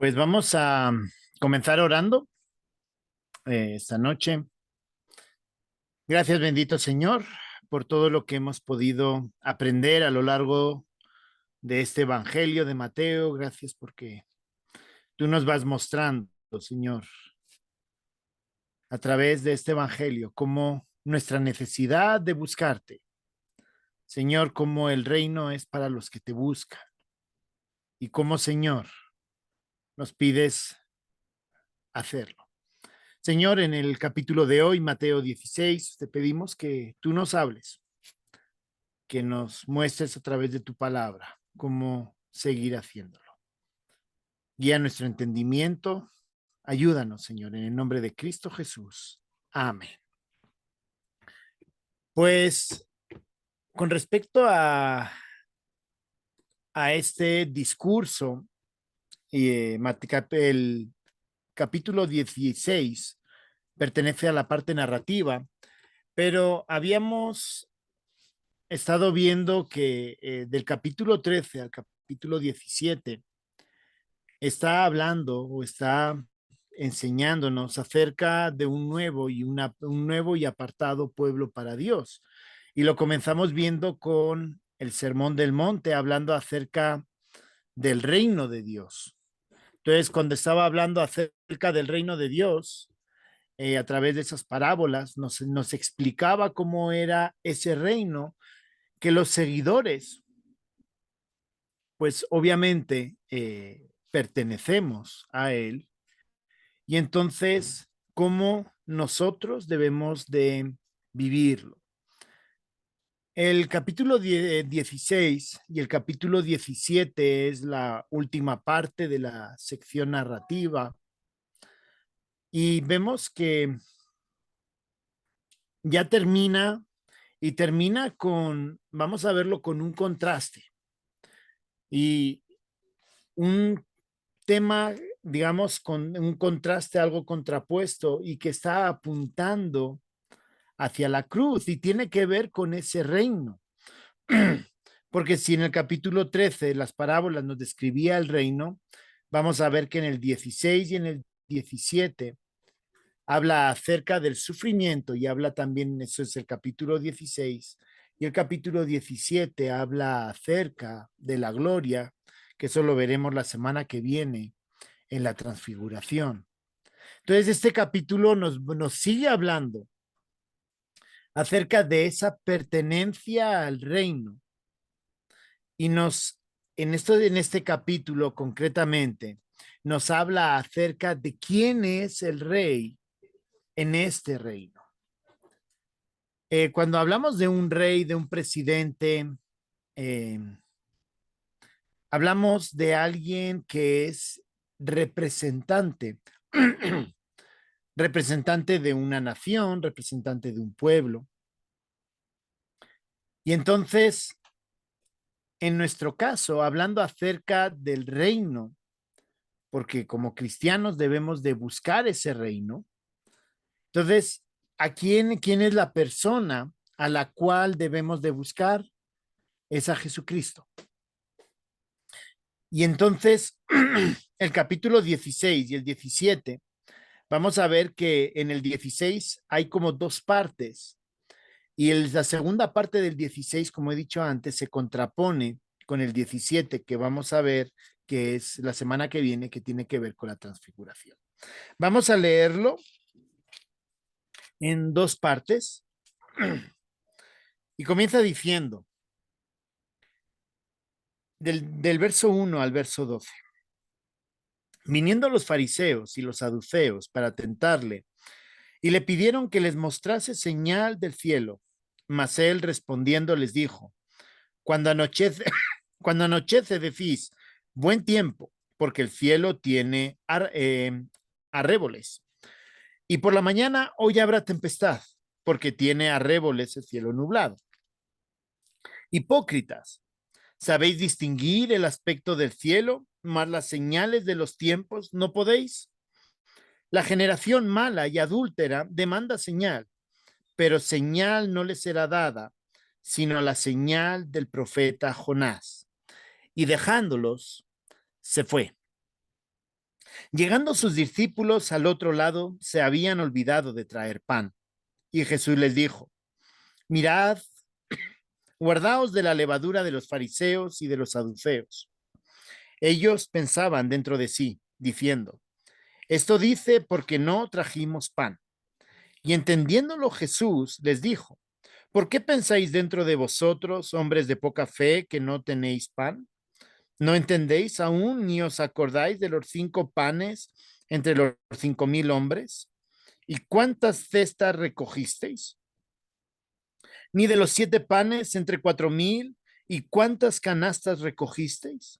Pues vamos a comenzar orando esta noche. Gracias, bendito Señor, por todo lo que hemos podido aprender a lo largo de este Evangelio de Mateo. Gracias porque tú nos vas mostrando, Señor, a través de este Evangelio, cómo nuestra necesidad de buscarte, Señor, cómo el reino es para los que te buscan y cómo, Señor, nos pides hacerlo. Señor, en el capítulo de hoy, Mateo 16, te pedimos que tú nos hables, que nos muestres a través de tu palabra cómo seguir haciéndolo. Guía nuestro entendimiento. Ayúdanos, Señor, en el nombre de Cristo Jesús. Amén. Pues con respecto a este discurso, el capítulo 16 pertenece a la parte narrativa, pero habíamos estado viendo que del capítulo 13 al capítulo 17 está hablando o está enseñándonos acerca de un nuevo y apartado pueblo para Dios. Y lo comenzamos viendo con el Sermón del Monte, hablando acerca del reino de Dios. Entonces, cuando estaba hablando acerca del reino de Dios, a través de esas parábolas, nos explicaba cómo era ese reino que los seguidores, pues obviamente pertenecemos a él, y entonces cómo nosotros debemos de vivirlo. El capítulo 16 y el capítulo 17 es la última parte de la sección narrativa, y vemos que ya termina y termina con, vamos a verlo con un contraste y un tema, digamos, con un contraste algo contrapuesto y que está apuntando hacia la cruz y tiene que ver con ese reino. Porque si en el capítulo 13 las parábolas nos describía el reino, vamos a ver que en el 16 y en el 17 habla acerca del sufrimiento y habla también, eso es el capítulo 16, y el capítulo 17 habla acerca de la gloria, que eso lo veremos la semana que viene en la transfiguración. Entonces, este capítulo nos sigue hablando acerca de esa pertenencia al reino y en este capítulo concretamente, nos habla acerca de quién es el rey en este reino. Cuando hablamos de un rey, de un presidente, eh, hablamos de alguien que es representante, representante de una nación, representante de un pueblo. Y entonces, en nuestro caso, hablando acerca del reino, porque como cristianos debemos de buscar ese reino, entonces, ¿quién es la persona a la cual debemos de buscar? Es a Jesucristo. Y entonces, el capítulo 16 y el 17, vamos a ver que en el 16 hay como dos partes. Y la segunda parte del 16, como he dicho antes, se contrapone con el 17, que vamos a ver que es la semana que viene, que tiene que ver con la transfiguración. Vamos a leerlo en dos partes y comienza diciendo, del verso 1 al verso 12. Viniendo los fariseos y los saduceos para tentarle, y le pidieron que les mostrase señal del cielo, mas él respondiendo les dijo, cuando anochece, cuando anochece decís, buen tiempo, porque el cielo tiene arréboles. Y por la mañana hoy habrá tempestad, porque tiene arréboles el cielo nublado. Hipócritas, ¿sabéis distinguir el aspecto del cielo, mas las señales de los tiempos no podéis? La generación mala y adúltera demanda señal, pero señal no le será dada, sino la señal del profeta Jonás. Y dejándolos, se fue. Llegando sus discípulos al otro lado, se habían olvidado de traer pan. Y Jesús les dijo, mirad, guardaos de la levadura de los fariseos y de los saduceos. Ellos pensaban dentro de sí, diciendo, esto dice porque no trajimos pan. Y entendiéndolo Jesús les dijo, ¿por qué pensáis dentro de vosotros, hombres de poca fe, que no tenéis pan? ¿No entendéis aún ni os acordáis de los 5 panes entre los 5.000 hombres? ¿Y cuántas cestas recogisteis? Ni de los 7 panes entre 4.000, ¿y cuántas canastas recogisteis?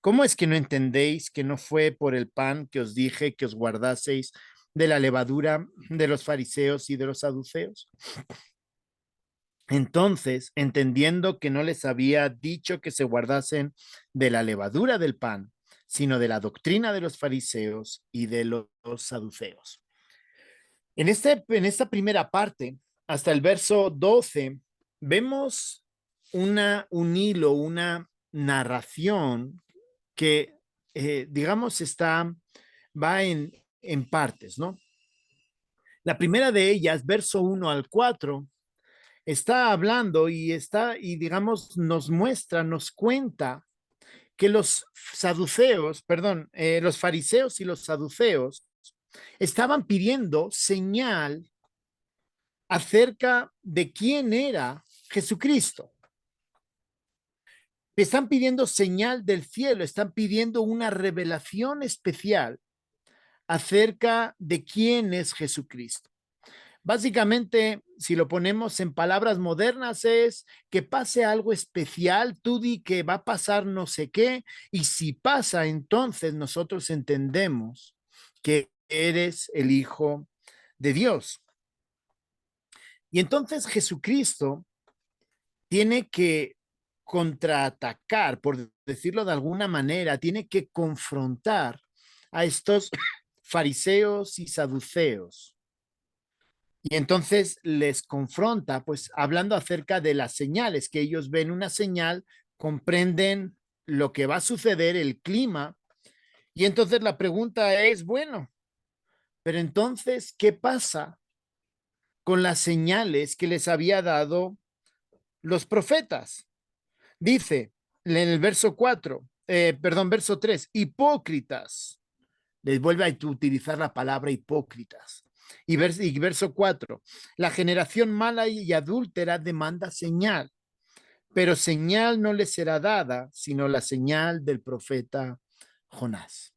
¿Cómo es que no entendéis que no fue por el pan que os dije que os guardaseis de la levadura de los fariseos y de los saduceos? Entonces, entendiendo que no les había dicho que se guardasen de la levadura del pan, sino de la doctrina de los fariseos y de los saduceos. En esta primera parte, hasta el verso 12, vemos un hilo, una narración que, digamos, va en partes, ¿no? La primera de ellas, verso 1 al 4, está hablando y digamos, nos muestra, nos cuenta que los saduceos, perdón, los fariseos y los saduceos estaban pidiendo señal acerca de quién era Jesucristo. Están pidiendo señal del cielo, están pidiendo una revelación especial acerca de quién es Jesucristo. Básicamente, si lo ponemos en palabras modernas, es que pase algo especial, tú di que va a pasar no sé qué, y si pasa, entonces nosotros entendemos que eres el Hijo de Dios. Y entonces Jesucristo tiene que contraatacar, por decirlo de alguna manera, tiene que confrontar a estos fariseos y saduceos. Y entonces les confronta, pues hablando acerca de las señales, que ellos ven una señal, comprenden lo que va a suceder, el clima, y entonces la pregunta es, bueno, pero entonces, ¿qué pasa con las señales que les había dado los profetas? Dice en el verso 4, verso 3, hipócritas. Les vuelve a utilizar la palabra hipócritas. Y verso 4, la generación mala y adúltera demanda señal, pero señal no les será dada, sino la señal del profeta Jonás.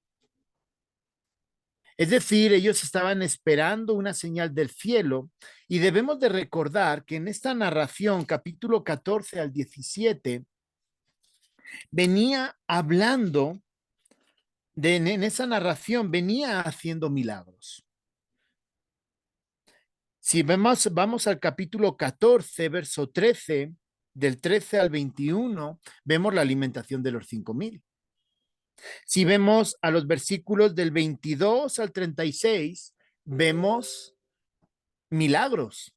Es decir, ellos estaban esperando una señal del cielo y debemos de recordar que en esta narración, capítulo 14 al 17, venía hablando en esa narración, venía haciendo milagros. Si vamos al capítulo 14, verso 13, del 13 al 21, vemos la alimentación de los 5.000. Si vemos a los versículos del 22 al 36, vemos milagros.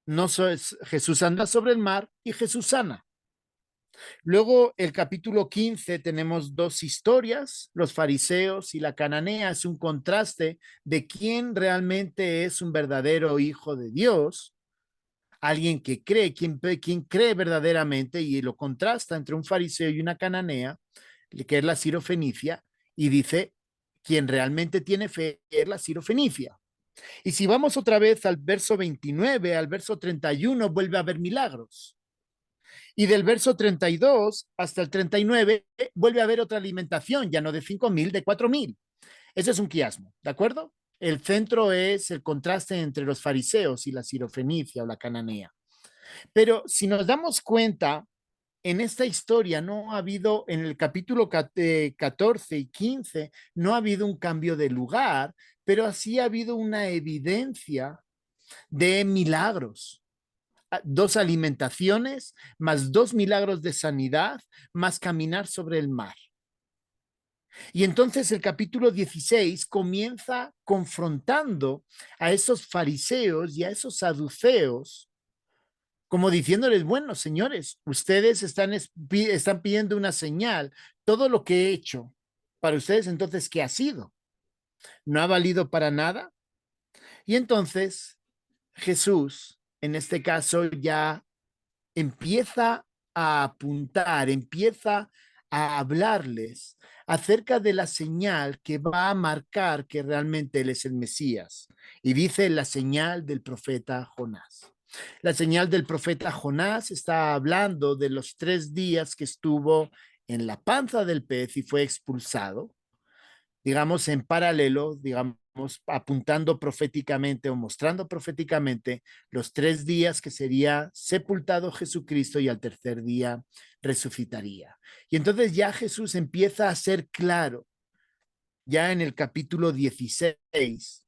No Jesús anda sobre el mar y Jesús sana. Luego, el capítulo 15, tenemos 2 historias, los fariseos y la cananea. Es un contraste de quién realmente es un verdadero hijo de Dios, alguien que cree, quien cree verdaderamente, y lo contrasta entre un fariseo y una cananea, que es la sirofenicia, y dice, quien realmente tiene fe es la sirofenicia. Y si vamos otra vez al verso 29, al verso 31, vuelve a haber milagros. Y del verso 32 hasta el 39 vuelve a haber otra alimentación, ya no de 5.000, de 4.000. Ese es un quiasmo, ¿de acuerdo? El centro es el contraste entre los fariseos y la sirofenicia o la cananea. Pero si nos damos cuenta, en esta historia no ha habido, en el capítulo 14 y 15, no ha habido un cambio de lugar, pero sí ha habido una evidencia de milagros. 2 alimentaciones, más 2 milagros de sanidad, más caminar sobre el mar. Y entonces el capítulo 16 comienza confrontando a esos fariseos y a esos saduceos, como diciéndoles, bueno, señores, ustedes están pidiendo una señal. Todo lo que he hecho Para ustedes, entonces, ¿qué ha sido? ¿No ha valido para nada? Y entonces Jesús, en este caso, ya empieza a apuntar, empieza a hablarles acerca de la señal que va a marcar que realmente él es el Mesías. Y dice la señal del profeta Jonás. La señal del profeta Jonás está hablando de los 3 días que estuvo en la panza del pez y fue expulsado, digamos, en paralelo, digamos, apuntando proféticamente o mostrando proféticamente los 3 días que sería sepultado Jesucristo y al tercer día resucitaría. Y entonces ya Jesús empieza a ser claro. Ya en el capítulo 16,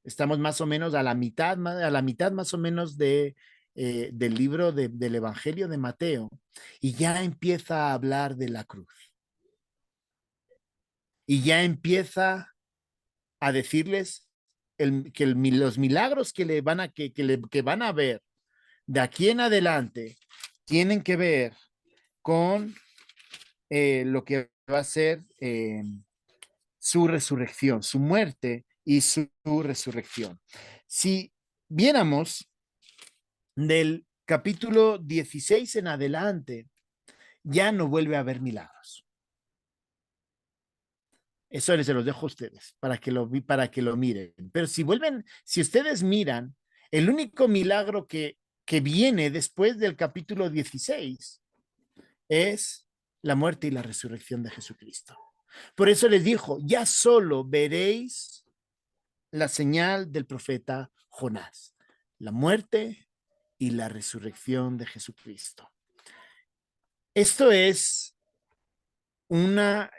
estamos más o menos a la mitad más o menos del libro del Evangelio de Mateo, y ya empieza a hablar de la cruz. Y ya empieza a decirles los milagros que, le van a, que van a ver de aquí en adelante tienen que ver con lo que va a ser su resurrección, su muerte y su resurrección. Si viéramos del capítulo 16 en adelante, ya no vuelve a haber milagros. Eso se los dejo a ustedes para que lo miren. Pero si ustedes miran, el único milagro que viene después del capítulo 16 es la muerte y la resurrección de Jesucristo. Por eso les dijo, ya solo veréis la señal del profeta Jonás, la muerte y la resurrección de Jesucristo. Esto es una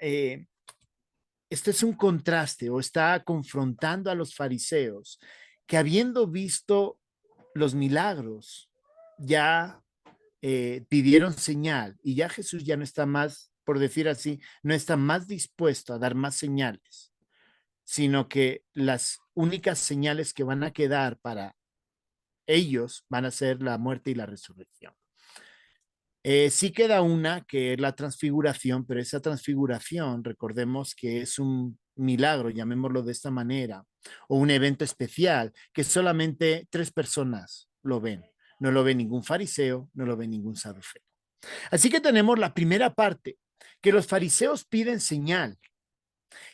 esto es un contraste o está confrontando a los fariseos que habiendo visto los milagros ya pidieron señal y ya Jesús ya no está más, por decir así, no está más dispuesto a dar más señales, sino que las únicas señales que van a quedar para ellos van a ser la muerte y la resurrección. Sí queda una que es la transfiguración, pero esa transfiguración, recordemos que es un milagro, llamémoslo de esta manera, o un evento especial que solamente 3 personas lo ven. No lo ve ningún fariseo, no lo ve ningún saduceo. Así que tenemos la primera parte, que los fariseos piden señal.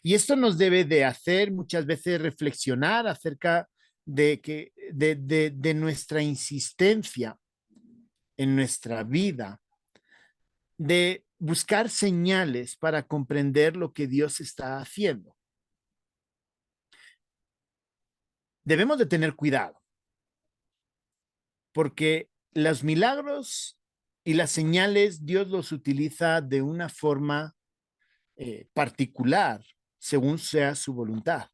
Y esto nos debe de hacer muchas veces reflexionar acerca de nuestra insistencia en nuestra vida de buscar señales para comprender lo que Dios está haciendo. Debemos de tener cuidado, porque los milagros y las señales Dios los utiliza de una forma particular, según sea su voluntad.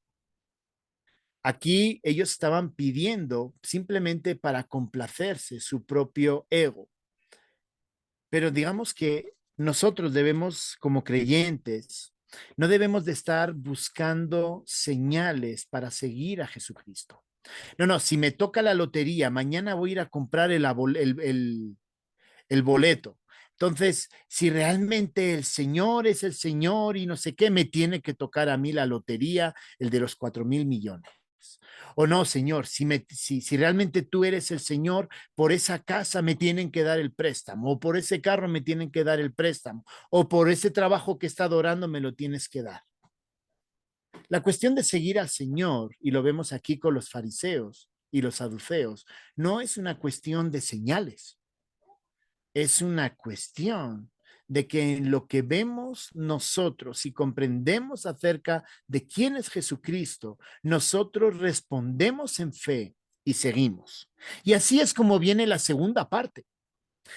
Aquí ellos estaban pidiendo simplemente para complacerse su propio ego. Pero digamos que nosotros debemos, como creyentes, no debemos de estar buscando señales para seguir a Jesucristo. No, no, si me toca la lotería, mañana voy a ir a comprar el boleto. Entonces, si realmente el Señor es el Señor y no sé qué, me tiene que tocar a mí la lotería, el de los 4,000 millones. O no, Señor, si realmente tú eres el Señor, por esa casa me tienen que dar el préstamo, o por ese carro me tienen que dar el préstamo, o por ese trabajo que está adorando me lo tienes que dar. La cuestión de seguir al Señor, y lo vemos aquí con los fariseos y los saduceos, no es una cuestión de señales, es una cuestión de que en lo que vemos nosotros y comprendemos acerca de quién es Jesucristo, nosotros respondemos en fe y seguimos. Y así es como viene la segunda parte.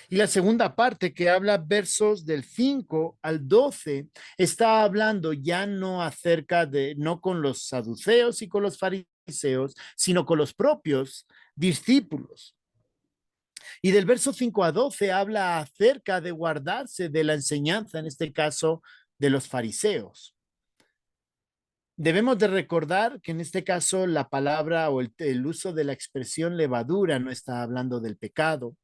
Y la segunda parte que habla versos del 5 al 12 está hablando ya no acerca de, no con los saduceos y con los fariseos, sino con los propios discípulos. Y del verso 5 a 12 habla acerca de guardarse de la enseñanza, en este caso, de los fariseos. Debemos de recordar que en este caso la palabra o el uso de la expresión levadura no está hablando del pecado,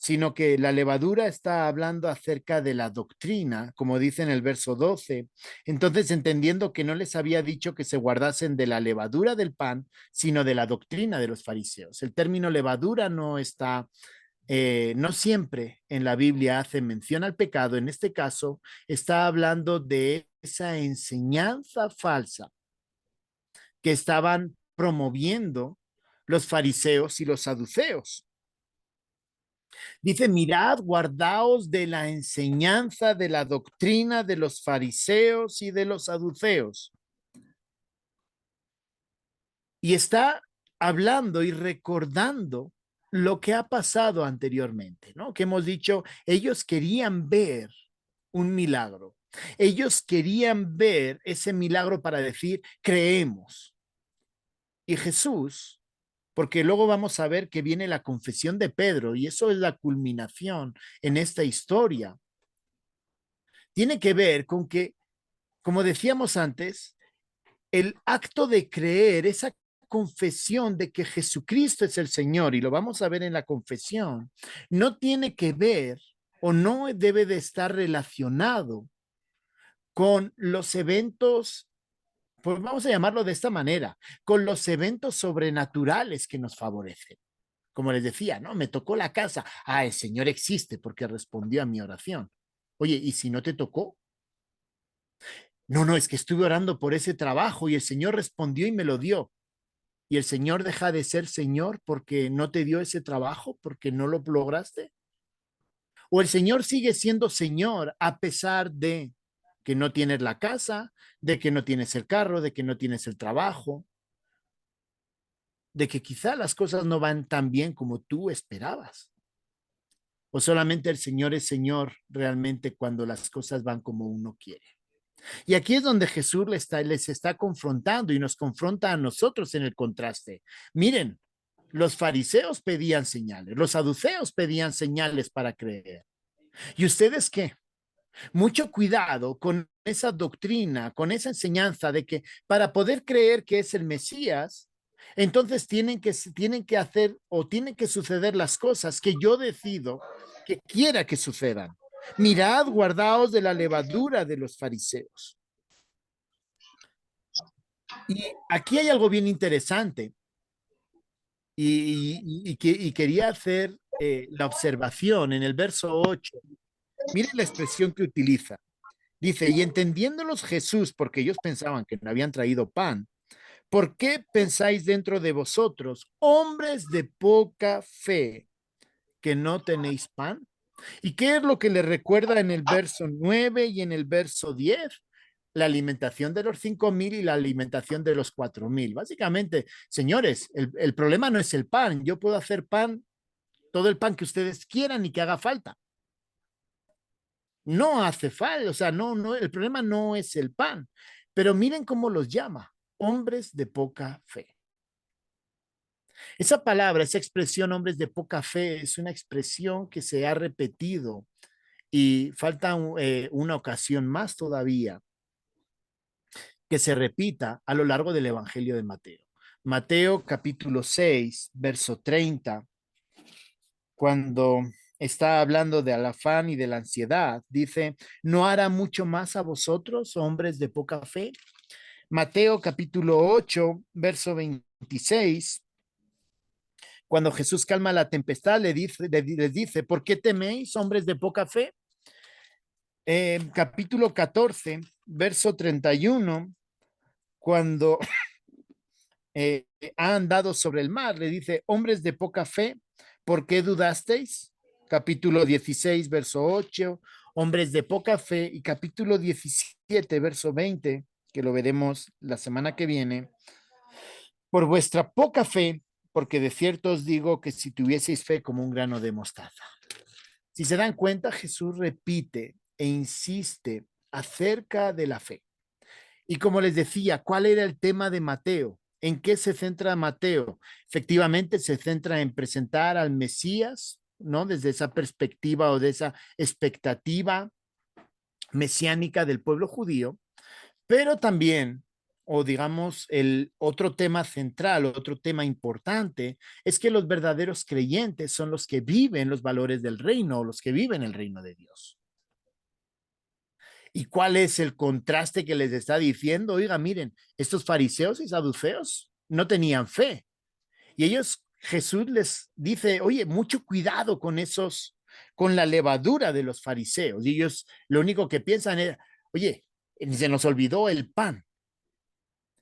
sino que la levadura está hablando acerca de la doctrina, como dice en el verso 12. Entonces, entendiendo que no les había dicho que se guardasen de la levadura del pan, sino de la doctrina de los fariseos. El término levadura no está, no siempre en la Biblia hace mención al pecado. En este caso, está hablando de esa enseñanza falsa que estaban promoviendo los fariseos y los saduceos. Dice, mirad, guardaos de la enseñanza, de la doctrina de los fariseos y de los saduceos. Y está hablando y recordando lo que ha pasado anteriormente, ¿no? Que hemos dicho, ellos querían ver un milagro. Ellos querían ver ese milagro para decir, creemos. Y Jesús, porque luego vamos a ver que viene la confesión de Pedro y eso es la culminación en esta historia. Tiene que ver con que, como decíamos antes, el acto de creer, esa confesión de que Jesucristo es el Señor, y lo vamos a ver en la confesión, no tiene que ver o no debe de estar relacionado con los eventos, pues vamos a llamarlo de esta manera, con los eventos sobrenaturales que nos favorecen. Como les decía, ¿no? Me tocó la casa. Ah, el Señor existe porque respondió a mi oración. Oye, ¿y si no te tocó? No, no, es que estuve orando por ese trabajo y el Señor respondió y me lo dio. Y el Señor deja de ser Señor porque no te dio ese trabajo, porque no lo lograste. O el Señor sigue siendo Señor a pesar de que no tienes la casa, de que no tienes el carro, de que no tienes el trabajo, de que quizá las cosas no van tan bien como tú esperabas. O solamente el Señor es Señor realmente cuando las cosas van como uno quiere. Y aquí es donde Jesús les está confrontando y nos confronta a nosotros en el contraste. Miren, los fariseos pedían señales, los saduceos pedían señales para creer. ¿Y ustedes qué? Mucho cuidado con esa doctrina, con esa enseñanza de que para poder creer que es el Mesías, entonces tienen que hacer o tienen que suceder las cosas que yo decido que quiera que sucedan. Mirad, guardaos de la levadura de los fariseos. Y aquí hay algo bien interesante y quería hacer la observación en el verso 8. Miren la expresión que utiliza. Dice, y entendiéndolos Jesús, porque ellos pensaban que no habían traído pan, ¿por qué pensáis dentro de vosotros, hombres de poca fe, que no tenéis pan? ¿Y qué es lo que le recuerda en el verso 9 y en el verso 10? La alimentación de los 5,000 y la alimentación de los 4,000. Básicamente, señores, el problema no es el pan. Yo puedo hacer pan, todo el pan que ustedes quieran y que haga falta. No hace falta, o sea, no, el problema no es el pan, pero miren cómo los llama, hombres de poca fe. Esa palabra, esa expresión, hombres de poca fe, es una expresión que se ha repetido y falta una ocasión más todavía que se repita a lo largo del Evangelio de Mateo. Mateo capítulo 6, verso 30, cuando está hablando del afán y de la ansiedad, dice, ¿no hará mucho más a vosotros, hombres de poca fe? Mateo capítulo 8, verso 26, cuando Jesús calma la tempestad, les dice, ¿por qué teméis, hombres de poca fe? Capítulo 14, verso 31, cuando ha andado sobre el mar, le dice, hombres de poca fe, ¿por qué dudasteis? Capítulo 16, verso 8, hombres de poca fe, y capítulo 17, verso 20, que lo veremos la semana que viene, por vuestra poca fe, porque de cierto os digo que si tuvieseis fe como un grano de mostaza. Si se dan cuenta, Jesús repite e insiste acerca de la fe. Y como les decía, ¿cuál era el tema de Mateo? ¿En qué se centra Mateo? Efectivamente, se centra en presentar al Mesías, ¿no? Desde esa perspectiva o de esa expectativa mesiánica del pueblo judío, pero también o digamos el otro tema central, otro tema importante, es que los verdaderos creyentes son los que viven los valores del reino, los que viven el reino de Dios. ¿Y cuál es el contraste que les está diciendo? Oiga, miren, estos fariseos y saduceos no tenían fe. Y ellos, Jesús les dice, oye, mucho cuidado con esos, con la levadura de los fariseos. Y ellos lo único que piensan es, oye, se nos olvidó el pan.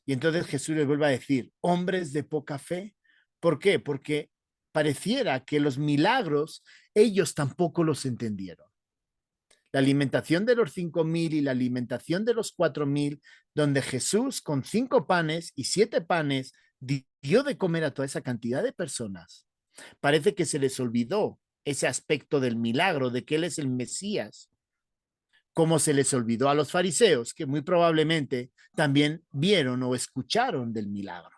Y entonces Jesús les vuelve a decir, hombres de poca fe. ¿Por qué? Porque pareciera que los milagros ellos tampoco los entendieron. La alimentación de los 5,000 y la alimentación de los 4,000, donde Jesús con 5 panes y 7 panes dio de comer a toda esa cantidad de personas. Parece que se les olvidó ese aspecto del milagro, de que Él es el Mesías, como se les olvidó a los fariseos, que muy probablemente también vieron o escucharon del milagro.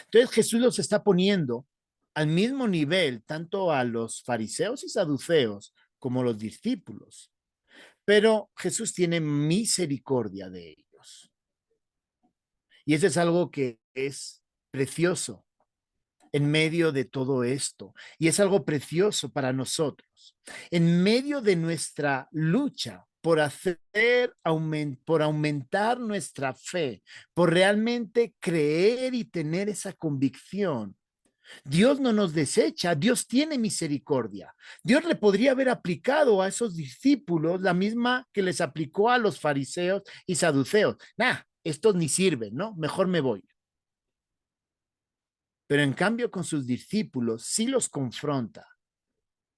Entonces Jesús los está poniendo al mismo nivel, tanto a los fariseos y saduceos como los discípulos. Pero Jesús tiene misericordia de ellos. Y eso es algo que es precioso en medio de todo esto. Y es algo precioso para nosotros. En medio de nuestra lucha por por aumentar nuestra fe, por realmente creer y tener esa convicción, Dios no nos desecha, Dios tiene misericordia. Dios le podría haber aplicado a esos discípulos la misma que les aplicó a los fariseos y saduceos. Nah, estos ni sirven, ¿no? Mejor me voy. Pero en cambio con sus discípulos sí los confronta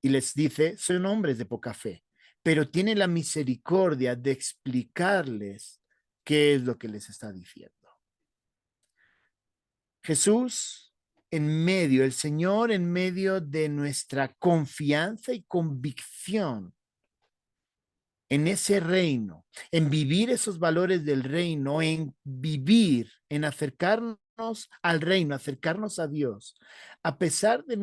y les dice, son hombres de poca fe, pero tiene la misericordia de explicarles qué es lo que les está diciendo. Jesús el Señor en medio de nuestra confianza y convicción en ese reino, en vivir esos valores del reino, en vivir, en acercarnos al reino, acercarnos a Dios, a pesar de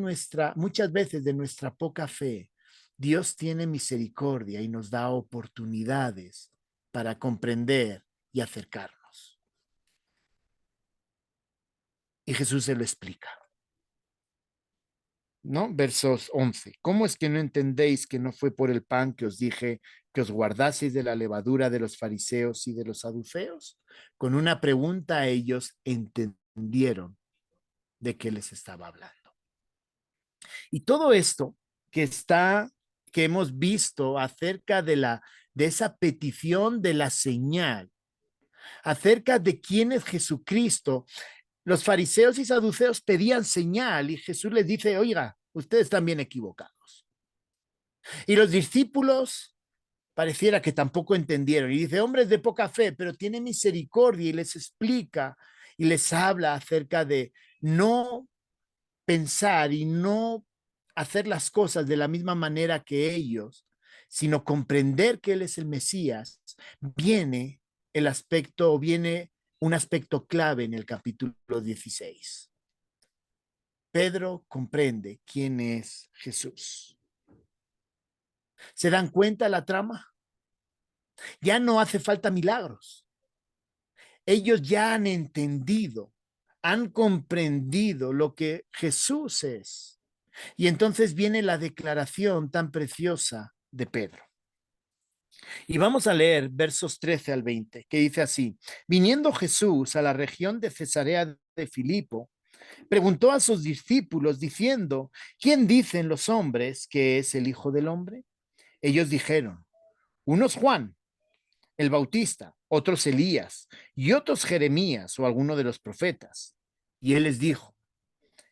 muchas veces de nuestra poca fe, Dios tiene misericordia y nos da oportunidades para comprender y acercarnos. Y Jesús se lo explica. ¿No? Versos 11. ¿Cómo es que no entendéis que no fue por el pan que os dije que os guardaseis de la levadura de los fariseos y de los saduceos? Con una pregunta ellos entendieron de qué les estaba hablando. Y todo esto que hemos visto acerca de esa petición de la señal, acerca de quién es Jesucristo, los fariseos y saduceos pedían señal y Jesús les dice, oiga, ustedes están bien equivocados. Y los discípulos pareciera que tampoco entendieron. Y dice, hombres de poca fe, pero tiene misericordia y les explica y les habla acerca de no pensar y no hacer las cosas de la misma manera que ellos, sino comprender que Él es el Mesías. Viene un aspecto clave en el capítulo 16. Pedro comprende quién es Jesús. ¿Se dan cuenta la trama? Ya no hace falta milagros. Ellos ya han entendido, han comprendido lo que Jesús es. Y entonces viene la declaración tan preciosa de Pedro. Y vamos a leer versos 13 al 20, que dice así: viniendo Jesús a la región de Cesarea de Filipo, preguntó a sus discípulos diciendo, ¿quién dicen los hombres que es el Hijo del Hombre? Ellos dijeron, unos Juan el Bautista, otros Elías y otros Jeremías o alguno de los profetas. Y él les dijo,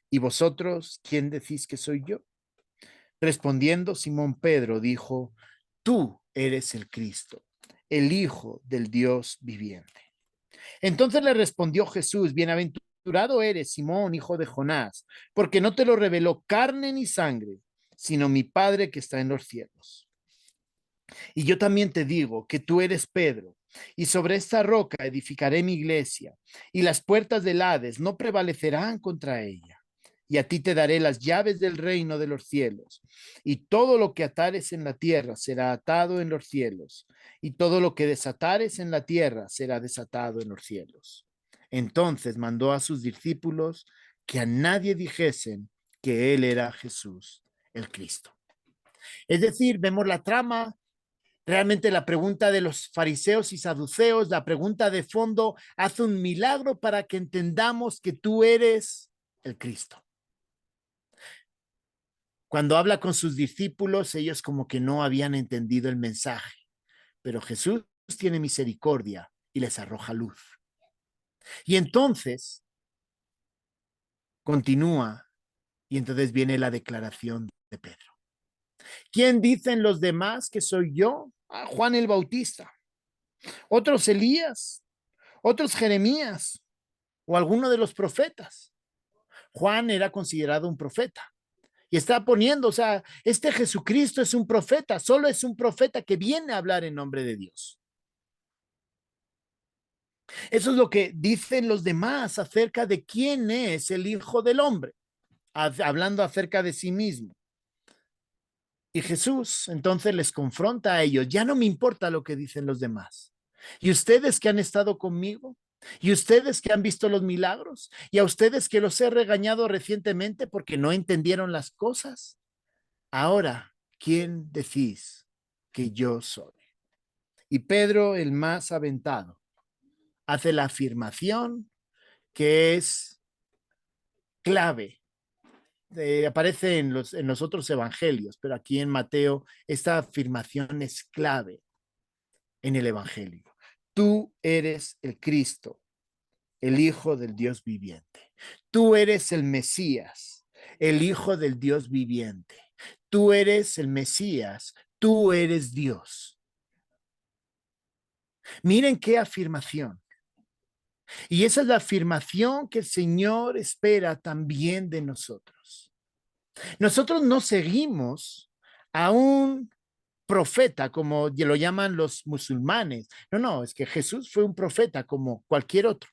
¿y vosotros quién decís que soy yo? Respondiendo Simón Pedro dijo, tú eres el Cristo, el Hijo del Dios viviente. Entonces le respondió Jesús, bienaventurado eres, Simón, hijo de Jonás, porque no te lo reveló carne ni sangre, sino mi Padre que está en los cielos. Y yo también te digo que tú eres Pedro, y sobre esta roca edificaré mi iglesia, y las puertas del Hades no prevalecerán contra ella. y a ti te daré las llaves del reino de los cielos. Y todo lo que atares en la tierra será atado en los cielos, y todo lo que desatares en la tierra será desatado en los cielos. Entonces mandó a sus discípulos que a nadie dijesen que él era Jesús, el Cristo. Es decir, vemos la trama. Realmente la pregunta de los fariseos y saduceos, la pregunta de fondo, hace un milagro para que entendamos que tú eres el Cristo. Cuando habla con sus discípulos, ellos como que no habían entendido el mensaje, pero Jesús tiene misericordia y les arroja luz. Y entonces continúa y entonces viene la declaración de Pedro. ¿Quién dicen los demás que soy yo? Juan el Bautista. Otros Elías, otros Jeremías o alguno de los profetas. Juan era considerado un profeta y está poniendo, o sea, este Jesucristo es un profeta, solo es un profeta que viene a hablar en nombre de Dios. Eso es lo que dicen los demás acerca de quién es el Hijo del Hombre, hablando acerca de sí mismo. Y Jesús entonces les confronta a ellos, ya no me importa lo que dicen los demás. Y ustedes que han estado conmigo, y ustedes que han visto los milagros, y a ustedes que los he regañado recientemente porque no entendieron las cosas, ahora, ¿quién decís que yo soy? Y Pedro, el más aventado, hace la afirmación que es clave. Aparece en los otros evangelios, pero aquí en Mateo esta afirmación es clave en el evangelio. Tú eres el Cristo, el Hijo del Dios viviente. Tú eres el Mesías, el Hijo del Dios viviente. Tú eres el Mesías, tú eres Dios. Miren qué afirmación. Y esa es la afirmación que el Señor espera también de nosotros. Nosotros no seguimos a un profeta como lo llaman los musulmanes. No, no, es que Jesús fue un profeta como cualquier otro.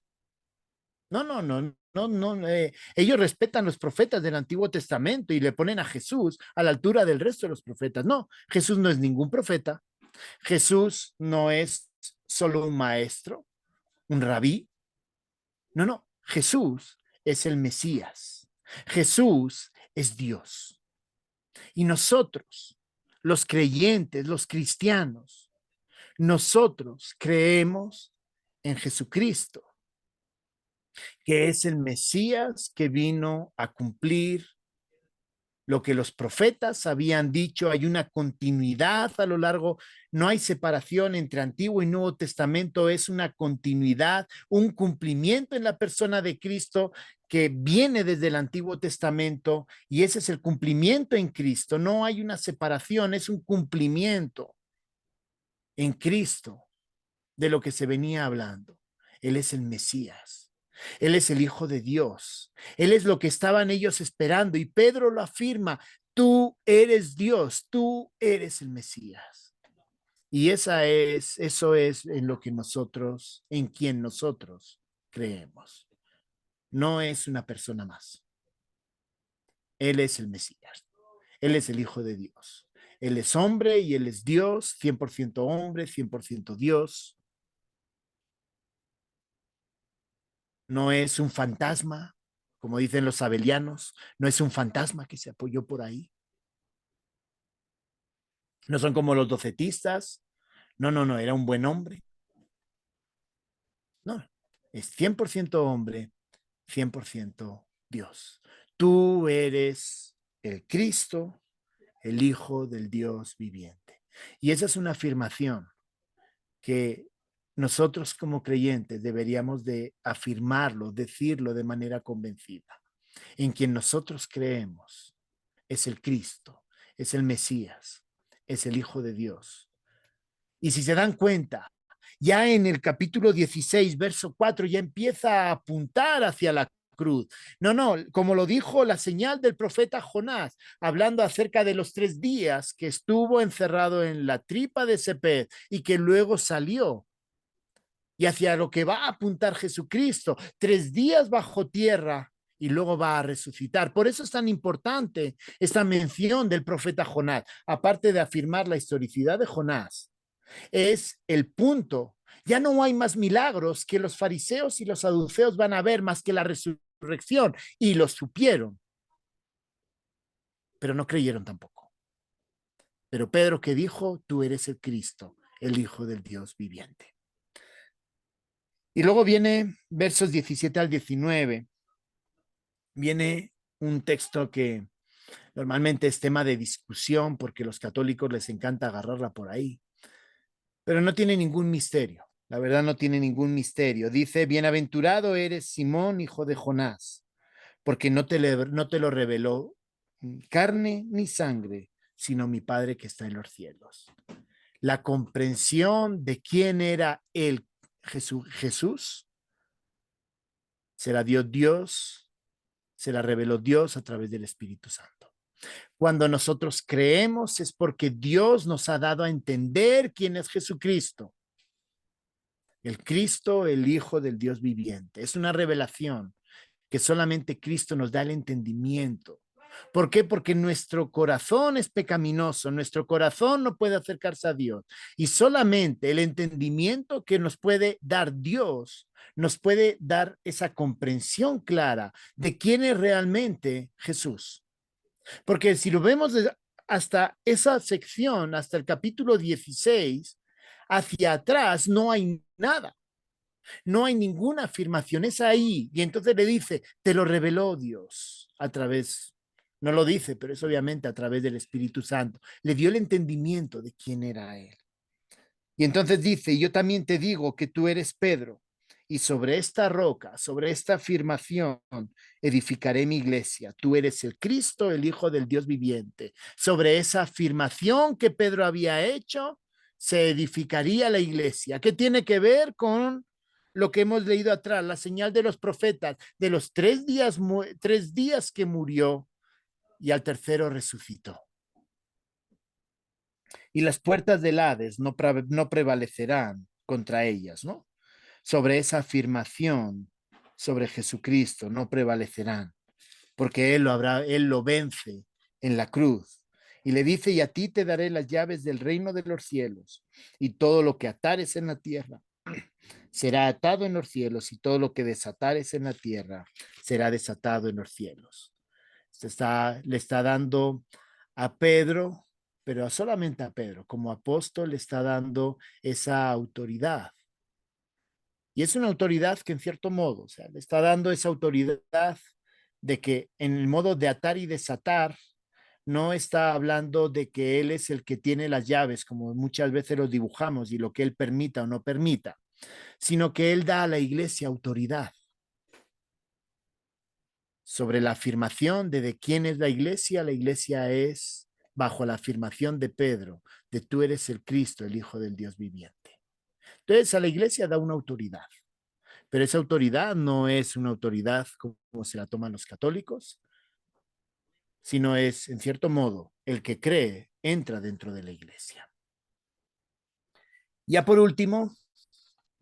No, no, no, no, no. Ellos respetan los profetas del Antiguo Testamento y le ponen a Jesús a la altura del resto de los profetas. No, Jesús no es ningún profeta. Jesús no es solo un maestro, un rabí. No, no, Jesús es el Mesías. Jesús es Dios. Y nosotros, los creyentes, los cristianos, nosotros creemos en Jesucristo, que es el Mesías que vino a cumplir lo que los profetas habían dicho. Hay una continuidad a lo largo, no hay separación entre Antiguo y Nuevo Testamento, es una continuidad, un cumplimiento en la persona de Cristo que viene desde el Antiguo Testamento, y ese es el cumplimiento en Cristo. No hay una separación, es un cumplimiento en Cristo de lo que se venía hablando. Él es el Mesías. Él es el Hijo de Dios. Él es lo que estaban ellos esperando. Y Pedro lo afirma, tú eres Dios, tú eres el Mesías. Y eso es en lo que nosotros, en quien nosotros creemos. No es una persona más. Él es el Mesías. Él es el Hijo de Dios. Él es hombre y él es Dios, 100% hombre, 100% Dios. No es un fantasma, como dicen los abelianos, no es un fantasma que se apoyó por ahí. No son como los docetistas. No, no, no, era un buen hombre. No, es 100% hombre, 100% Dios. Tú eres el Cristo, el Hijo del Dios viviente. Y esa es una afirmación que nosotros como creyentes deberíamos de afirmarlo, decirlo de manera convencida. En quien nosotros creemos es el Cristo, es el Mesías, es el Hijo de Dios. Y si se dan cuenta, ya en el capítulo 16, verso 4, ya empieza a apuntar hacia la cruz. No, no, como lo dijo la señal del profeta Jonás, hablando acerca de los 3 días que estuvo encerrado en la tripa de ese pez y que luego salió. Y hacia lo que va a apuntar Jesucristo, 3 días bajo tierra y luego va a resucitar. Por eso es tan importante esta mención del profeta Jonás, aparte de afirmar la historicidad de Jonás, es el punto. Ya no hay más milagros que los fariseos y los saduceos van a ver más que la resurrección, y lo supieron, pero no creyeron tampoco. Pero Pedro, que dijo, tú eres el Cristo, el Hijo del Dios viviente. Y luego viene versos 17 al 19, viene un texto que normalmente es tema de discusión porque a los católicos les encanta agarrarla por ahí, pero no tiene ningún misterio. La verdad no tiene ningún misterio. Dice, bienaventurado eres Simón, hijo de Jonás, porque no te lo reveló carne ni sangre, sino mi Padre que está en los cielos. La comprensión de quién era el Jesús se la dio Dios, se la reveló Dios a través del Espíritu Santo. Cuando nosotros creemos es porque Dios nos ha dado a entender quién es Jesucristo. El Cristo, el Hijo del Dios viviente. Es una revelación que solamente Cristo nos da el entendimiento. ¿Por qué? Porque nuestro corazón es pecaminoso, nuestro corazón no puede acercarse a Dios y solamente el entendimiento que nos puede dar Dios nos puede dar esa comprensión clara de quién es realmente Jesús. Porque si lo vemos hasta esa sección, hasta el capítulo 16, hacia atrás no hay nada. No hay ninguna afirmación, es ahí. Y entonces le dice, te lo reveló Dios a través, no lo dice, pero es obviamente a través del Espíritu Santo. Le dio el entendimiento de quién era Él. Y entonces dice, yo también te digo que tú eres Pedro, y sobre esta roca, sobre esta afirmación, edificaré mi iglesia. Tú eres el Cristo, el Hijo del Dios viviente. Sobre esa afirmación que Pedro había hecho, se edificaría la iglesia. ¿Qué tiene que ver con lo que hemos leído atrás? La señal de los profetas, de los 3 días que murió y al tercero resucitó. Y las puertas del Hades no prevalecerán contra ellas, ¿no? Sobre esa afirmación sobre Jesucristo no prevalecerán, porque Él lo vence en la cruz. Y le dice, y a ti te daré las llaves del reino de los cielos, y todo lo que atares en la tierra será atado en los cielos, y todo lo que desatares en la tierra será desatado en los cielos. Le está dando a Pedro, pero solamente a Pedro, como apóstol, le está dando esa autoridad. Y es una autoridad que en cierto modo, o sea, le está dando esa autoridad de que en el modo de atar y desatar, no está hablando de que él es el que tiene las llaves, como muchas veces lo dibujamos, y lo que él permita o no permita, sino que él da a la iglesia autoridad sobre la afirmación de quién es la iglesia. La iglesia es bajo la afirmación de Pedro, de tú eres el Cristo, el Hijo del Dios viviente. Entonces a la iglesia da una autoridad. Pero esa autoridad no es una autoridad como se la toman los católicos, sino es, en cierto modo, el que cree entra dentro de la iglesia. Ya por último,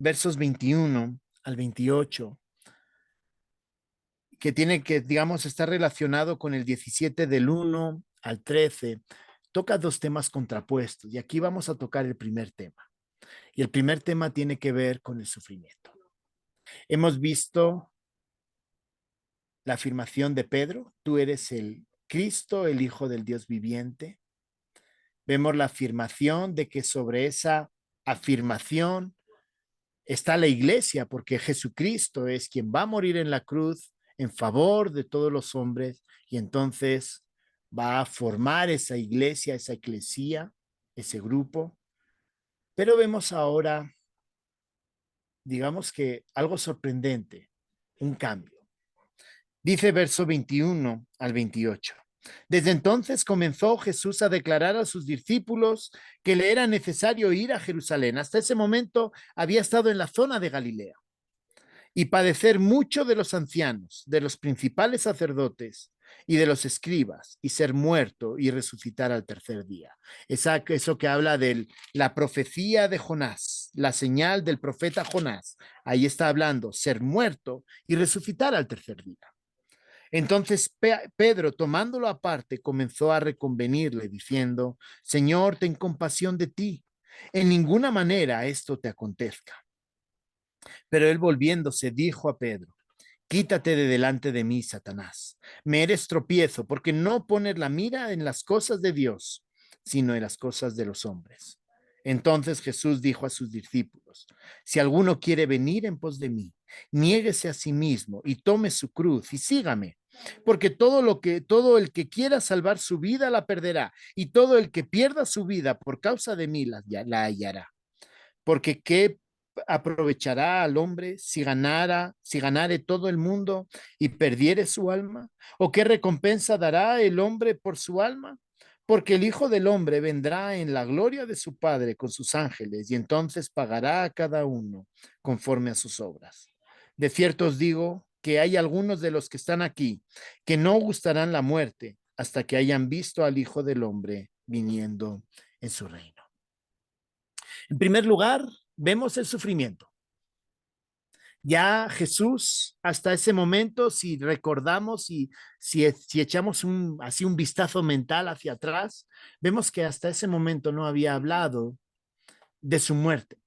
versos 21 al 28, que tiene que, digamos, está relacionado con el 17 del 1 al 13, toca dos temas contrapuestos. Y aquí vamos a tocar el primer tema. Y el primer tema tiene que ver con el sufrimiento. Hemos visto la afirmación de Pedro, tú eres el Cristo, el Hijo del Dios viviente. Vemos la afirmación de que sobre esa afirmación está la iglesia, porque Jesucristo es quien va a morir en la cruz en favor de todos los hombres y entonces va a formar esa iglesia, esa eclesía, ese grupo. Pero vemos ahora, digamos que algo sorprendente, un cambio. Dice verso 21 al 28. Desde entonces comenzó Jesús a declarar a sus discípulos que le era necesario ir a Jerusalén. Hasta ese momento había estado en la zona de Galilea y padecer mucho de los ancianos, de los principales sacerdotes y de los escribas, y ser muerto y resucitar al tercer día. Eso que habla de la profecía de Jonás, la señal del profeta Jonás. Ahí está hablando ser muerto y resucitar al tercer día. Entonces Pedro, tomándolo aparte, comenzó a reconvenirle, diciendo: Señor, ten compasión de ti. En ninguna manera esto te acontezca. Pero él, volviéndose, dijo a Pedro: Quítate de delante de mí, Satanás. Me eres tropiezo, porque no pones la mira en las cosas de Dios, sino en las cosas de los hombres. Entonces Jesús dijo a sus discípulos: Si alguno quiere venir en pos de mí, niéguese a sí mismo y tome su cruz y sígame. Porque todo el que quiera salvar su vida la perderá, y todo el que pierda su vida por causa de mí la hallará. Porque qué aprovechará al hombre si ganare todo el mundo y perdiere su alma? ¿O qué recompensa dará el hombre por su alma? Porque el Hijo del Hombre vendrá en la gloria de su Padre con sus ángeles, y entonces pagará a cada uno conforme a sus obras. De cierto os digo que hay algunos de los que están aquí que no gustarán la muerte hasta que hayan visto al Hijo del Hombre viniendo en su reino. En primer lugar, vemos el sufrimiento. Ya Jesús, hasta ese momento, si recordamos y si echamos así un vistazo mental hacia atrás, vemos que hasta ese momento no había hablado de su muerte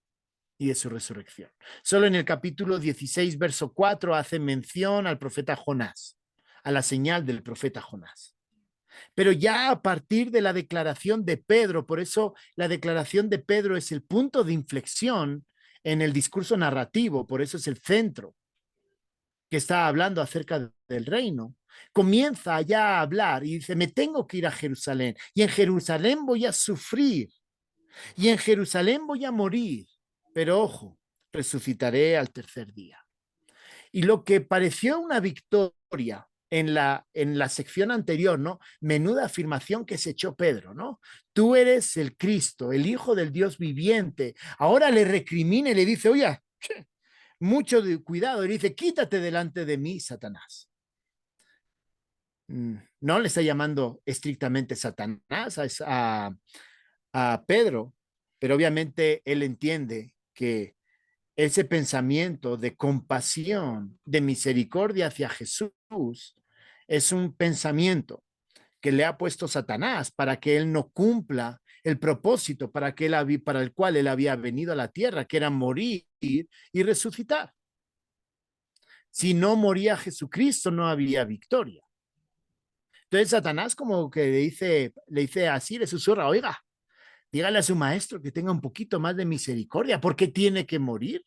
y de su resurrección. Solo en el capítulo 16, verso 4, hace mención al profeta Jonás, a la señal del profeta Jonás. Pero ya a partir de la declaración de Pedro, por eso la declaración de Pedro es el punto de inflexión en el discurso narrativo, por eso es el centro que está hablando acerca del reino, comienza ya a hablar y dice: me tengo que ir a Jerusalén, y en Jerusalén voy a sufrir, y en Jerusalén voy a morir, pero ojo, resucitaré al tercer día. Y lo que pareció una victoria en la sección anterior, ¿no? Menuda afirmación que se echó Pedro, ¿no? Tú eres el Cristo, el Hijo del Dios viviente. Ahora le recrimina y le dice: oye, mucho cuidado. Y dice: quítate delante de mí, Satanás. No le está llamando estrictamente Satanás a Pedro, pero obviamente él entiende que ese pensamiento de compasión, de misericordia hacia Jesús, es un pensamiento que le ha puesto Satanás para que él no cumpla el propósito para el cual él había venido a la tierra, que era morir y resucitar. Si no moría Jesucristo, no había victoria. Entonces Satanás como que le dice así, le susurra: oiga, dígale a su maestro que tenga un poquito más de misericordia, ¿por qué tiene que morir?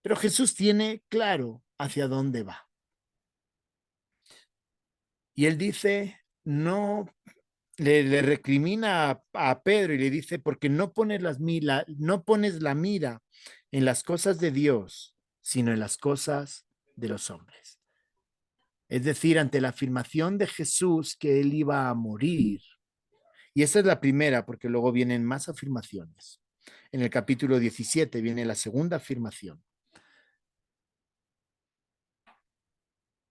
Pero Jesús tiene claro hacia dónde va. Y él dice: no, le recrimina a Pedro y le dice: porque no pones la mira en las cosas de Dios, sino en las cosas de los hombres. Es decir, ante la afirmación de Jesús que él iba a morir. Y esa es la primera, porque luego vienen más afirmaciones. En el capítulo 17 viene la segunda afirmación.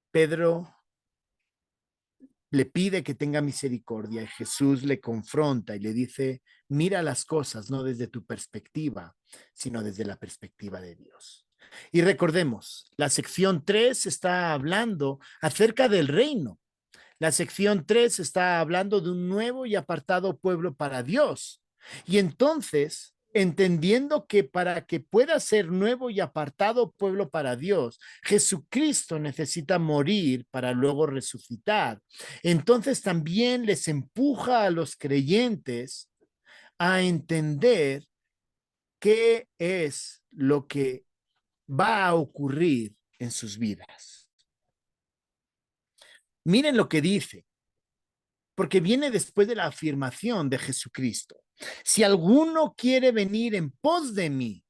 Pedro le pide que tenga misericordia y Jesús le confronta y le dice: mira las cosas no desde tu perspectiva, sino desde la perspectiva de Dios. Y recordemos, la sección 3 está hablando acerca del reino. La sección 3 está hablando de un nuevo y apartado pueblo para Dios. Y entonces, entendiendo que para que pueda ser nuevo y apartado pueblo para Dios, Jesucristo necesita morir para luego resucitar. Entonces también les empuja a los creyentes a entender qué es lo que va a ocurrir en sus vidas. Miren lo que dice, porque viene después de la afirmación de Jesucristo: si alguno quiere venir en pos de mí,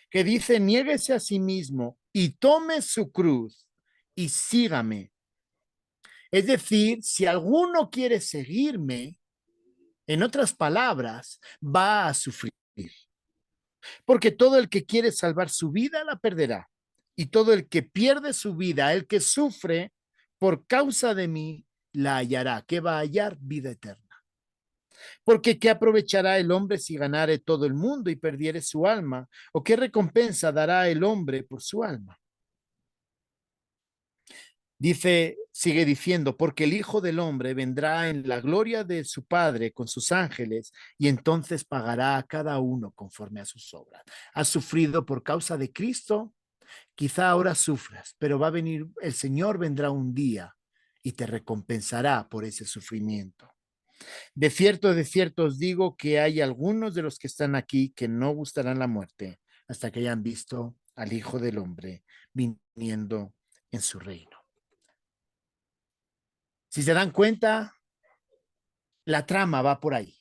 que dice: niéguese a sí mismo y tome su cruz y sígame. Es decir, si alguno quiere seguirme, en otras palabras, va a sufrir. Porque todo el que quiere salvar su vida la perderá. Y todo el que pierde su vida, el que sufre por causa de mí, la hallará. ¿Qué va a hallar? Vida eterna. Porque ¿qué aprovechará el hombre si ganare todo el mundo y perdiere su alma? ¿O qué recompensa dará el hombre por su alma? Dice, sigue diciendo, porque el Hijo del Hombre vendrá en la gloria de su Padre con sus ángeles y entonces pagará a cada uno conforme a sus obras. Has sufrido por causa de Cristo, quizá ahora sufras, pero va a venir, el Señor vendrá un día y te recompensará por ese sufrimiento. De cierto os digo que hay algunos de los que están aquí que no gustarán la muerte hasta que hayan visto al Hijo del Hombre viniendo en su reino. Si se dan cuenta, la trama va por ahí.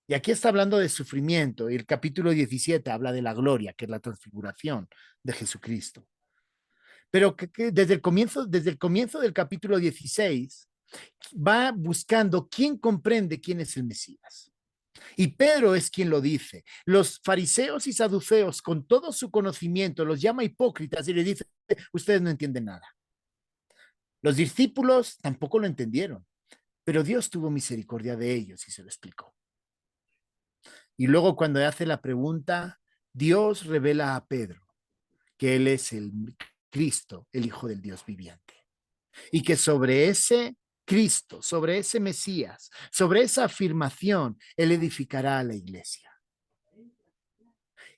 Y aquí está hablando de sufrimiento y el capítulo 17 habla de la gloria, que es la transfiguración de Jesucristo. Pero desde el comienzo del capítulo 16 va buscando quién comprende quién es el Mesías. Y Pedro es quien lo dice. Los fariseos y saduceos, con todo su conocimiento, los llama hipócritas y le dice, ustedes no entienden nada. Los discípulos tampoco lo entendieron, pero Dios tuvo misericordia de ellos y se lo explicó. Y luego cuando hace la pregunta, Dios revela a Pedro que él es el Cristo, el Hijo del Dios viviente. Y que sobre ese Cristo, sobre ese Mesías, sobre esa afirmación, él edificará a la iglesia.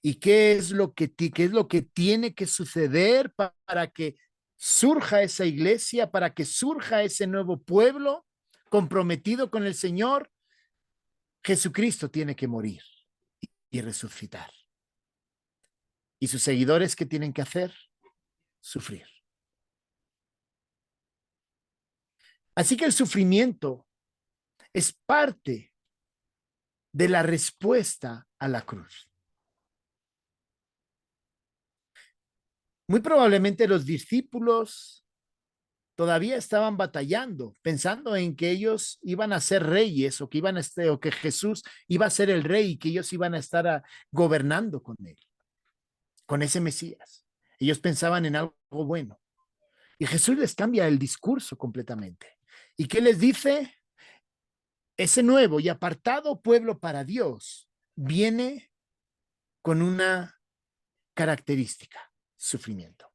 ¿Y qué es lo que tiene que suceder para que surja esa iglesia, para que surja ese nuevo pueblo comprometido con el Señor? Jesucristo tiene que morir y resucitar. ¿Y sus seguidores qué tienen que hacer? Sufrir. Así que el sufrimiento es parte de la respuesta a la cruz. Muy probablemente los discípulos todavía estaban batallando, pensando en que ellos iban a ser reyes o que o que Jesús iba a ser el rey y que ellos iban a estar gobernando con él, con ese Mesías. Ellos pensaban en algo bueno. Y Jesús les cambia el discurso completamente. ¿Y qué les dice? Ese nuevo y apartado pueblo para Dios viene con una característica: sufrimiento.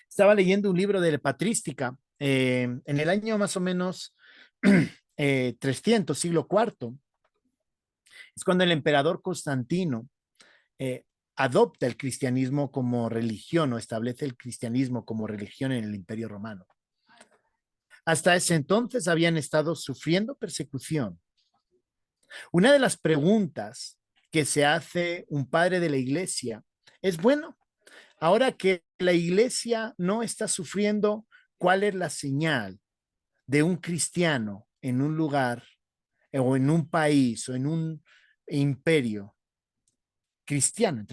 Estaba leyendo un libro de patrística en el año más o menos 300, siglo IV. Es cuando el emperador Constantino eh, adopta el cristianismo como religión o establece el cristianismo como religión en el Imperio Romano. Hasta ese entonces habían estado sufriendo persecución. Una de las preguntas que se hace un padre de la iglesia es, bueno, ahora que la iglesia no está sufriendo, ¿cuál es la señal de un cristiano en un lugar o en un país o en un imperio cristiano,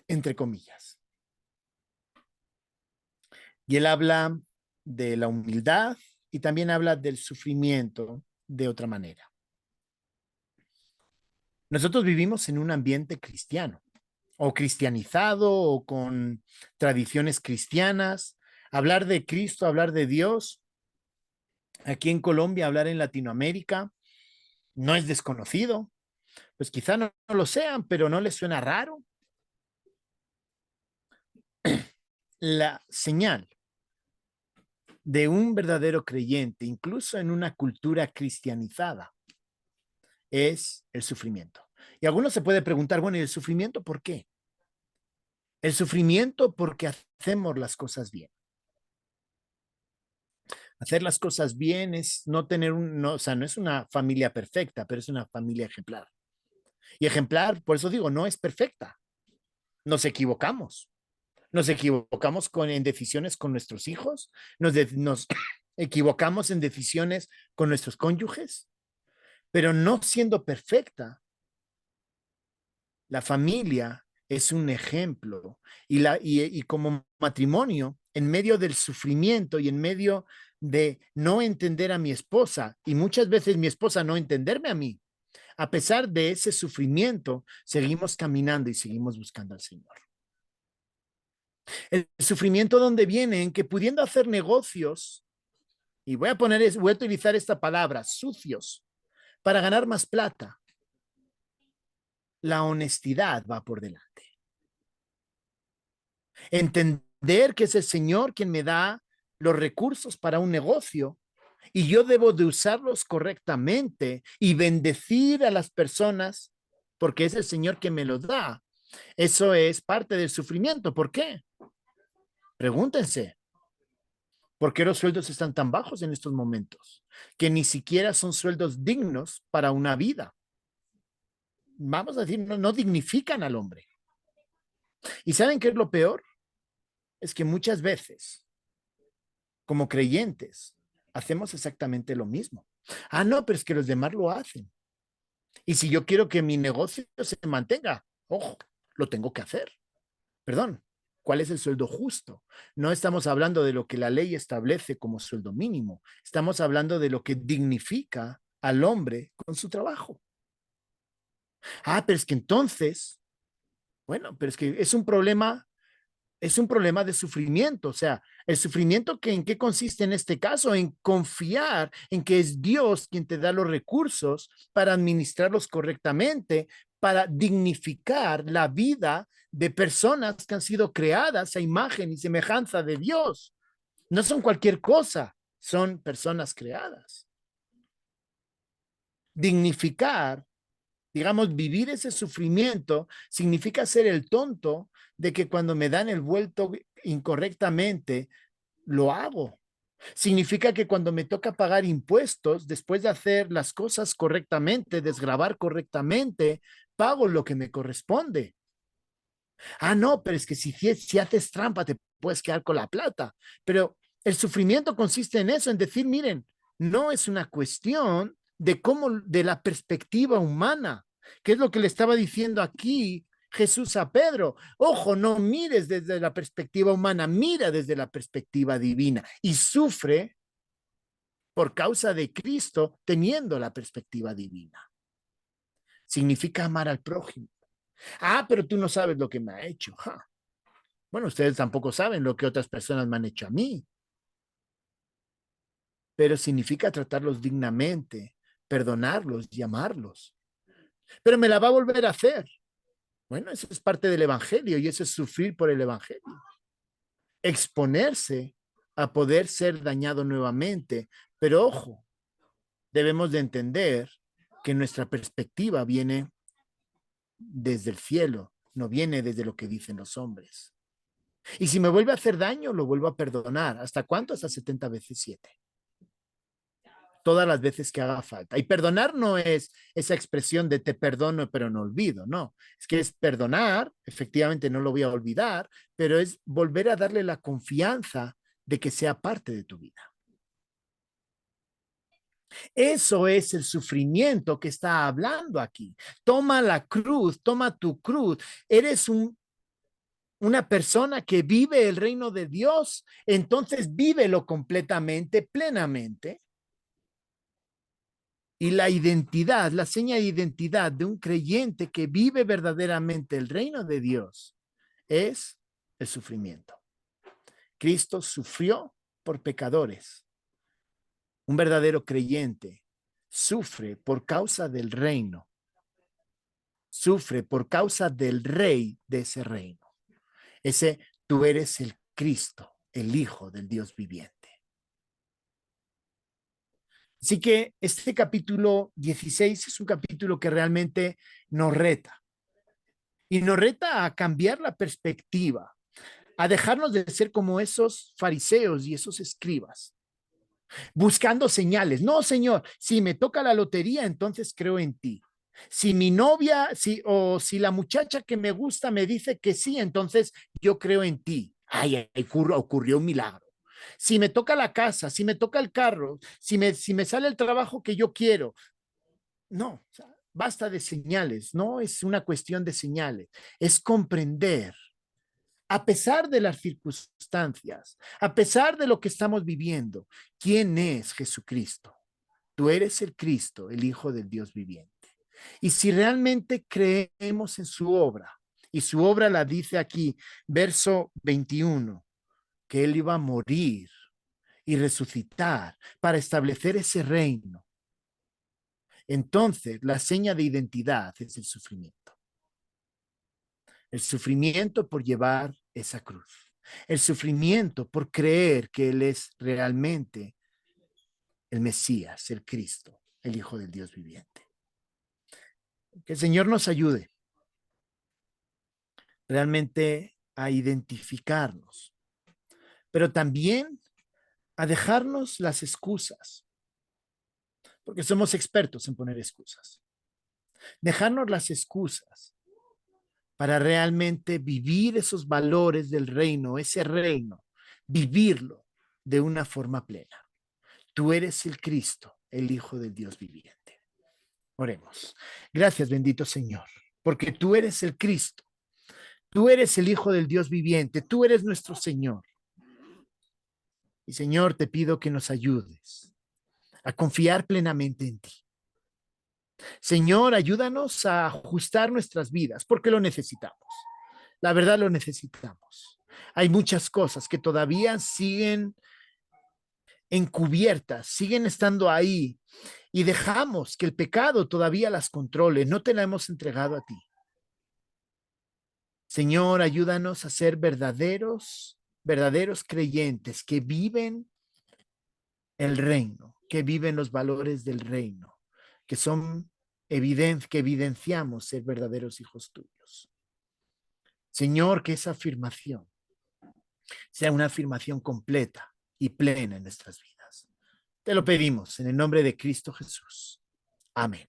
entre comillas? Y él habla de la humildad y también habla del sufrimiento de otra manera. Nosotros vivimos en un ambiente cristiano, o cristianizado, o con tradiciones cristianas. Hablar de Cristo, hablar de Dios, aquí en Colombia, hablar en Latinoamérica, no es desconocido. Pues quizá no lo sean, pero no les suena raro. La señal de un verdadero creyente, incluso en una cultura cristianizada, es el sufrimiento. Y algunos se puede preguntar, bueno, ¿y el sufrimiento por qué? El sufrimiento porque hacemos las cosas bien. Hacer las cosas bien es no tener o sea, no es una familia perfecta, pero es una familia ejemplar. Y ejemplar, por eso digo, no es perfecta. Nos equivocamos. Nos equivocamos en decisiones con nuestros hijos, nos equivocamos en decisiones con nuestros cónyuges, pero no siendo perfecta, la familia es un ejemplo y como matrimonio, en medio del sufrimiento y en medio de no entender a mi esposa y muchas veces mi esposa no entenderme a mí, a pesar de ese sufrimiento, seguimos caminando y seguimos buscando al Señor. El sufrimiento donde viene en que pudiendo hacer negocios, y voy a utilizar esta palabra, sucios, para ganar más plata, la honestidad va por delante. Entender que es el Señor quien me da los recursos para un negocio y yo debo de usarlos correctamente y bendecir a las personas porque es el Señor que me los da. Eso es parte del sufrimiento. ¿Por qué? Pregúntense. ¿Por qué los sueldos están tan bajos en estos momentos? Que ni siquiera son sueldos dignos para una vida. Vamos a decir, no dignifican al hombre. ¿Y saben qué es lo peor? Es que muchas veces, como creyentes, hacemos exactamente lo mismo. Ah, no, pero es que los demás lo hacen. Y si yo quiero que mi negocio se mantenga, ojo, lo tengo que hacer. Perdón, ¿cuál es el sueldo justo? No estamos hablando de lo que la ley establece como sueldo mínimo. Estamos hablando de lo que dignifica al hombre con su trabajo. Ah, pero es que entonces, bueno, pero es que es un problema de sufrimiento. O sea, el sufrimiento que en qué consiste en este caso, en confiar en que es Dios quien te da los recursos para administrarlos correctamente, para dignificar la vida de personas que han sido creadas a imagen y semejanza de Dios. No son cualquier cosa, son personas creadas. Dignificar, digamos, vivir ese sufrimiento significa ser el tonto de que cuando me dan el vuelto incorrectamente, lo hago. Significa que cuando me toca pagar impuestos, después de hacer las cosas correctamente, desgravar correctamente, pago lo que me corresponde. Ah, no, pero es que si haces trampa te puedes quedar con la plata. Pero el sufrimiento consiste en eso, en decir, miren, no es una cuestión de cómo, de la perspectiva humana, que es lo que le estaba diciendo aquí Jesús a Pedro. Ojo, no mires desde la perspectiva humana, mira desde la perspectiva divina y sufre por causa de Cristo teniendo la perspectiva divina. Significa amar al prójimo. Ah, pero tú no sabes lo que me ha hecho. Ja. Bueno, ustedes tampoco saben lo que otras personas me han hecho a mí, pero significa tratarlos dignamente, perdonarlos y amarlos. Pero me la va a volver a hacer. Bueno, eso es parte del Evangelio y eso es sufrir por el Evangelio. Exponerse a poder ser dañado nuevamente. Pero ojo, debemos de entender que nuestra perspectiva viene desde el cielo, no viene desde lo que dicen los hombres. Y si me vuelve a hacer daño, lo vuelvo a perdonar. ¿Hasta cuánto? Hasta 70 veces 7. Todas las veces que haga falta. Y perdonar no es esa expresión de te perdono pero no olvido, no. Es que es perdonar, efectivamente no lo voy a olvidar, pero es volver a darle la confianza de que sea parte de tu vida. Eso es el sufrimiento que está hablando aquí. Toma la cruz, toma tu cruz. Eres una persona que vive el reino de Dios, entonces vívelo completamente, plenamente. Y la identidad, la seña de identidad de un creyente que vive verdaderamente el reino de Dios es el sufrimiento. Cristo sufrió por pecadores. Un verdadero creyente sufre por causa del reino, sufre por causa del rey de ese reino. Ese tú eres el Cristo, el Hijo del Dios viviente. Así que este capítulo 16 es un capítulo que realmente nos reta y nos reta a cambiar la perspectiva, a dejarnos de ser como esos fariseos y esos escribas, buscando señales. No, Señor, si me toca la lotería, entonces creo en ti. Si mi novia, o si la muchacha que me gusta me dice que sí, entonces yo creo en ti. Ay, ocurrió un milagro. Si me toca la casa, si me toca el carro, si me sale el trabajo que yo quiero. No, o sea, basta de señales, no es una cuestión de señales, es comprender a pesar de las circunstancias, a pesar de lo que estamos viviendo, ¿quién es Jesucristo? Tú eres el Cristo, el Hijo del Dios viviente. Y si realmente creemos en su obra, y su obra la dice aquí, verso 21, que Él iba a morir y resucitar para establecer ese reino, entonces la seña de identidad es el sufrimiento. El sufrimiento por llevar esa cruz. el sufrimiento por creer que Él es realmente el Mesías, el Cristo, el Hijo del Dios viviente. Que el Señor nos ayude realmente a identificarnos, pero también a dejarnos las excusas, porque somos expertos en poner excusas. Dejarnos las excusas para realmente vivir esos valores del reino, ese reino, vivirlo de una forma plena. Tú eres el Cristo, el Hijo del Dios viviente. Oremos. Gracias, bendito Señor, porque tú eres el Cristo, tú eres el Hijo del Dios viviente, tú eres nuestro Señor. Y Señor, te pido que nos ayudes a confiar plenamente en ti. Señor, ayúdanos a ajustar nuestras vidas porque lo necesitamos. La verdad lo necesitamos. Hay muchas cosas que todavía siguen encubiertas, siguen estando ahí y dejamos que el pecado todavía las controle. No te la hemos entregado a ti. Señor, ayúdanos a ser verdaderos creyentes que viven el reino, que viven los valores del reino, que son que evidenciamos ser verdaderos hijos tuyos. Señor, que esa afirmación sea una afirmación completa y plena en nuestras vidas. Te lo pedimos en el nombre de Cristo Jesús. Amén.